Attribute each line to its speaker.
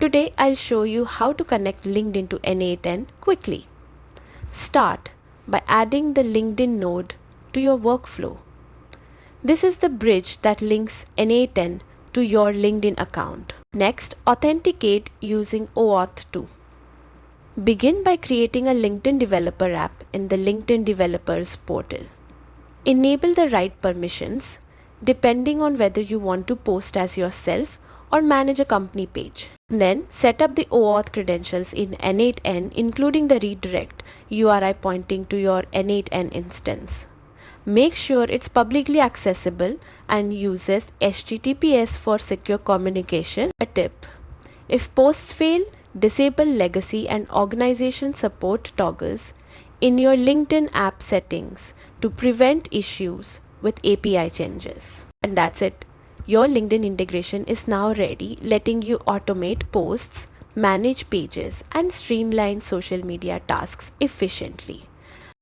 Speaker 1: Today I'll show you how to connect LinkedIn to N8N quickly. Start by adding the LinkedIn node to your workflow. This is the bridge that links N8N to your LinkedIn account. Next, authenticate using OAuth 2. Begin by creating a LinkedIn developer app in the LinkedIn Developers portal. Enable the right permissions depending on whether you want to post as yourself or manage a company page. Then set up the OAuth credentials in N8N, including the redirect URI pointing to your N8N instance. Make sure it's publicly accessible and uses HTTPS for secure communication. A tip: if posts fail, disable legacy and organization support toggles in your LinkedIn app settings to prevent issues with API changes. And that's it. Your LinkedIn integration is now ready, letting you automate posts, manage pages, and streamline social media tasks efficiently.